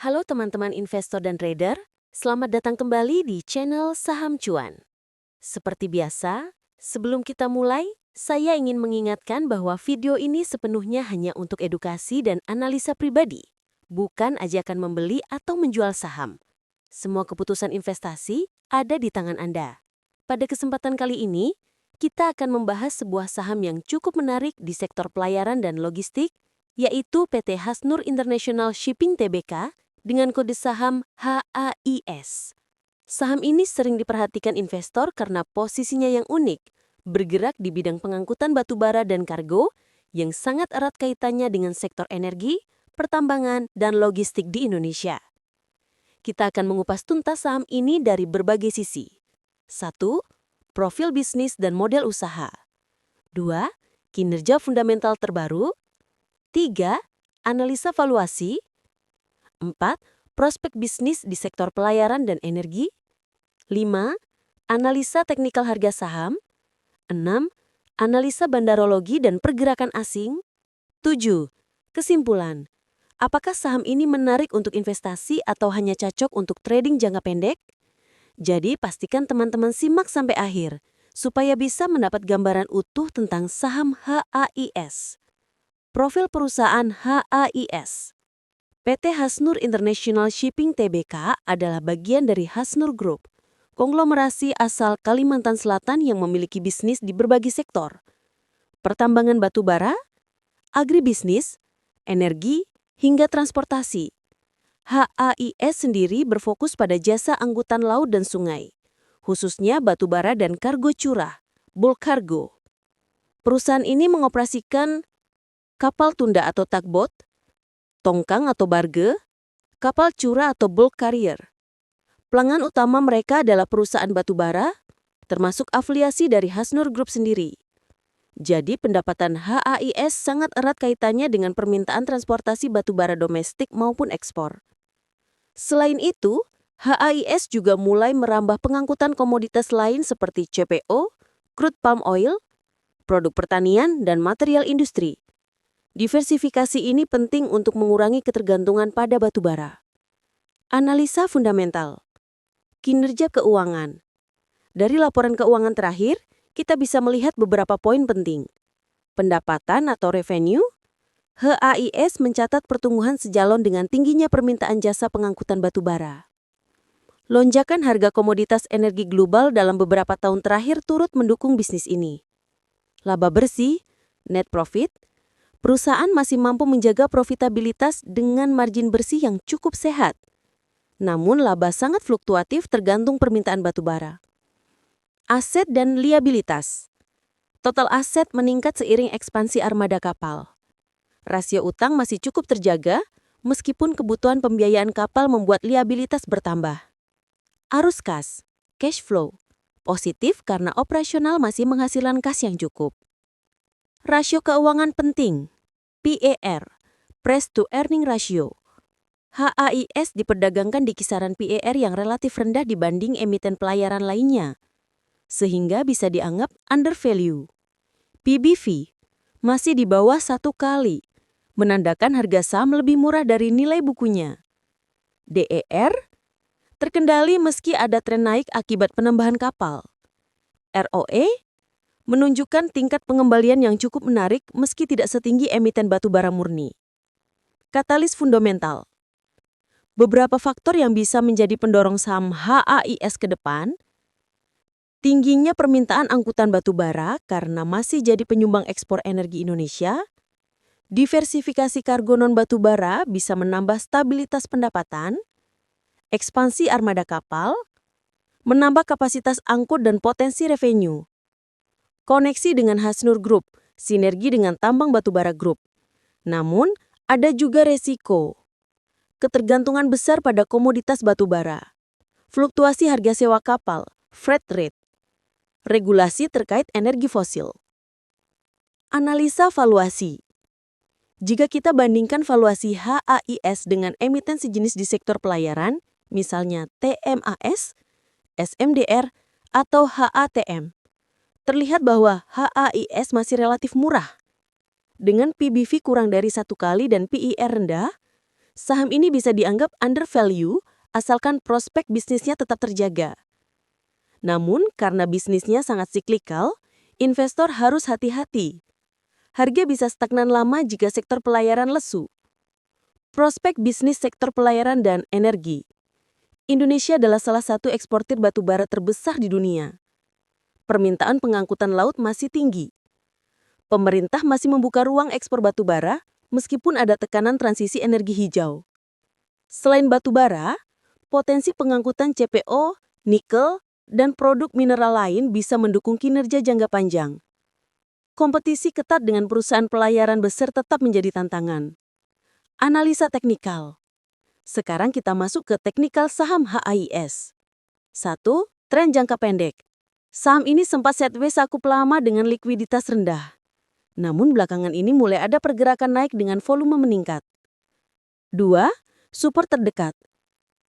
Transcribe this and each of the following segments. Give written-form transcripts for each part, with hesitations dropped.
Halo teman-teman investor dan trader, selamat datang kembali di channel Saham Cuan. Seperti biasa, sebelum kita mulai, saya ingin mengingatkan bahwa video ini sepenuhnya hanya untuk edukasi dan analisa pribadi, bukan ajakan membeli atau menjual saham. Semua keputusan investasi ada di tangan Anda. Pada kesempatan kali ini, kita akan membahas sebuah saham yang cukup menarik di sektor pelayaran dan logistik, yaitu PT Hasnur International Shipping Tbk dengan kode saham HAIS. Saham ini sering diperhatikan investor karena posisinya yang unik, bergerak di bidang pengangkutan batubara dan kargo yang sangat erat kaitannya dengan sektor energi, pertambangan, dan logistik di Indonesia. Kita akan mengupas tuntas saham ini dari berbagai sisi. 1. Profil bisnis dan model usaha. 2. Kinerja fundamental terbaru. 3. Analisa valuasi. 4. Prospek bisnis di sektor pelayaran dan energi. 5. Analisa teknikal harga saham. 6. Analisa bandarologi dan pergerakan asing. 7. Kesimpulan. Apakah saham ini menarik untuk investasi atau hanya cocok untuk trading jangka pendek? Jadi pastikan teman-teman simak sampai akhir, supaya bisa mendapat gambaran utuh tentang saham HAIS. Profil perusahaan HAIS. PT Hasnur International Shipping Tbk adalah bagian dari Hasnur Group, konglomerasi asal Kalimantan Selatan yang memiliki bisnis di berbagai sektor. Pertambangan batubara, agribisnis, energi, hingga transportasi. HAIS sendiri berfokus pada jasa angkutan laut dan sungai, khususnya batubara dan kargo curah, bulk cargo. Perusahaan ini mengoperasikan kapal tunda atau tugboat, tongkang atau barge, kapal curah atau bulk carrier. Pelanggan utama mereka adalah perusahaan batubara, termasuk afiliasi dari Hasnur Group sendiri. Jadi pendapatan HAIS sangat erat kaitannya dengan permintaan transportasi batubara domestik maupun ekspor. Selain itu, HAIS juga mulai merambah pengangkutan komoditas lain seperti CPO, crude palm oil, produk pertanian, dan material industri. Diversifikasi ini penting untuk mengurangi ketergantungan pada batubara. Analisa fundamental. Kinerja keuangan. Dari laporan keuangan terakhir, kita bisa melihat beberapa poin penting. Pendapatan atau revenue. HAIS mencatat pertumbuhan sejalan dengan tingginya permintaan jasa pengangkutan batubara. Lonjakan harga komoditas energi global dalam beberapa tahun terakhir turut mendukung bisnis ini. Laba bersih, net profit. Perusahaan masih mampu menjaga profitabilitas dengan margin bersih yang cukup sehat. Namun laba sangat fluktuatif tergantung permintaan batubara. Aset dan liabilitas. Total aset meningkat seiring ekspansi armada kapal. Rasio utang masih cukup terjaga, meskipun kebutuhan pembiayaan kapal membuat liabilitas bertambah. Arus kas, cash flow, positif karena operasional masih menghasilkan kas yang cukup. Rasio keuangan penting, PER, Price to Earning Ratio. HAIS diperdagangkan di kisaran PER yang relatif rendah dibanding emiten pelayaran lainnya, sehingga bisa dianggap undervalue. PBV masih di bawah 1 kali, menandakan harga saham lebih murah dari nilai bukunya. DER terkendali meski ada tren naik akibat penambahan kapal. ROE menunjukkan tingkat pengembalian yang cukup menarik meski tidak setinggi emiten batubara murni. Katalis fundamental. Beberapa faktor yang bisa menjadi pendorong saham HAIS ke depan. Tingginya permintaan angkutan batubara karena masih jadi penyumbang ekspor energi Indonesia. Diversifikasi kargo non-batubara bisa menambah stabilitas pendapatan. Ekspansi armada kapal. Menambah kapasitas angkut dan potensi revenue. Koneksi dengan Hasnur Group, sinergi dengan tambang batubara group. Namun, ada juga resiko. Ketergantungan besar pada komoditas batubara. Fluktuasi harga sewa kapal, freight rate. Regulasi terkait energi fosil. Analisa valuasi. Jika kita bandingkan valuasi HAIS dengan emiten sejenis di sektor pelayaran, misalnya TMAS, SMDR, atau HATM, terlihat bahwa HAIS masih relatif murah. Dengan PBV kurang dari 1 kali dan PER rendah, Saham ini bisa dianggap undervalue asalkan prospek bisnisnya tetap terjaga. Namun, karena bisnisnya sangat siklikal, investor harus hati-hati. Harga bisa stagnan lama jika sektor pelayaran lesu. Prospek bisnis sektor pelayaran dan energi. Indonesia adalah salah satu eksportir batu bara terbesar di dunia. Permintaan pengangkutan laut masih tinggi. Pemerintah masih membuka ruang ekspor batu bara meskipun ada tekanan transisi energi hijau. Selain batu bara, potensi pengangkutan CPO, nikel, dan produk mineral lain bisa mendukung kinerja jangka panjang. Kompetisi ketat dengan perusahaan pelayaran besar tetap menjadi tantangan. Analisa teknikal. Sekarang kita masuk ke teknikal saham HAIS. 1. Tren jangka pendek. Saham ini sempat sideways cukup lama dengan likuiditas rendah. Namun belakangan ini mulai ada pergerakan naik dengan volume meningkat. 2. Support terdekat.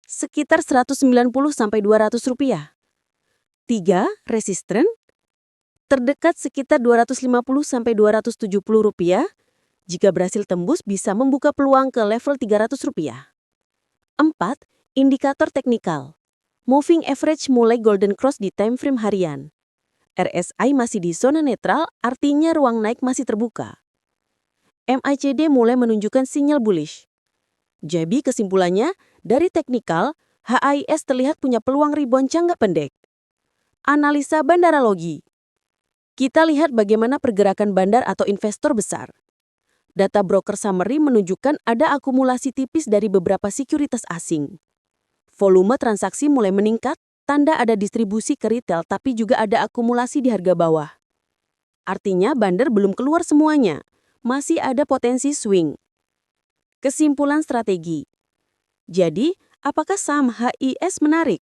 Sekitar Rp190–200. 3. Resisten. Terdekat sekitar Rp250–270. Jika berhasil tembus bisa membuka peluang ke level Rp300. 4. Indikator teknikal. Moving average mulai golden cross di time frame harian. RSI masih di zona netral, artinya ruang naik masih terbuka. MACD mulai menunjukkan sinyal bullish. Jadi kesimpulannya, dari teknikal, HAIS terlihat punya peluang rebound jangka pendek. Analisa bandarologi. Kita lihat bagaimana pergerakan bandar atau investor besar. Data broker summary menunjukkan ada akumulasi tipis dari beberapa sekuritas asing. Volume transaksi mulai meningkat, tanda ada distribusi ke retail tapi juga ada akumulasi di harga bawah. Artinya bandar belum keluar semuanya, masih ada potensi swing. Kesimpulan strategi. Jadi, apakah saham HIS menarik?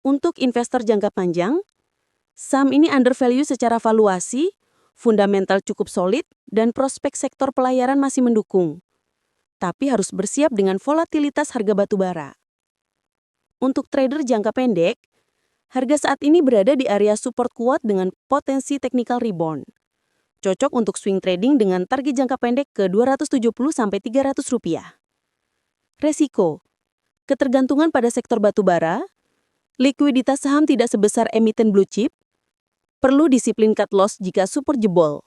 Untuk investor jangka panjang, saham ini undervalue secara valuasi, fundamental cukup solid, dan prospek sektor pelayaran masih mendukung. Tapi harus bersiap dengan volatilitas harga batu bara. Untuk trader jangka pendek, harga saat ini berada di area support kuat dengan potensi technical rebound. Cocok untuk swing trading dengan target jangka pendek ke Rp270–300. Resiko. Ketergantungan pada sektor batu bara, likuiditas saham tidak sebesar emiten blue chip, perlu disiplin cut loss jika support jebol.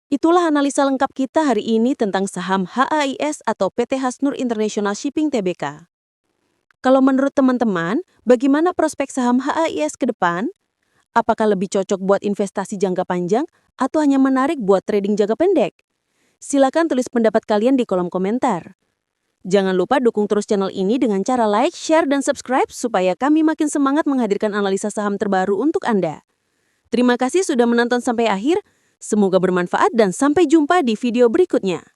Itulah analisa lengkap kita hari ini tentang saham HAIS atau PT Hasnur International Shipping Tbk. Kalau menurut teman-teman, bagaimana prospek saham HAIS ke depan? Apakah lebih cocok buat investasi jangka panjang atau hanya menarik buat trading jangka pendek? Silakan tulis pendapat kalian di kolom komentar. Jangan lupa dukung terus channel ini dengan cara like, share, dan subscribe supaya kami makin semangat menghadirkan analisa saham terbaru untuk Anda. Terima kasih sudah menonton sampai akhir, semoga bermanfaat dan sampai jumpa di video berikutnya.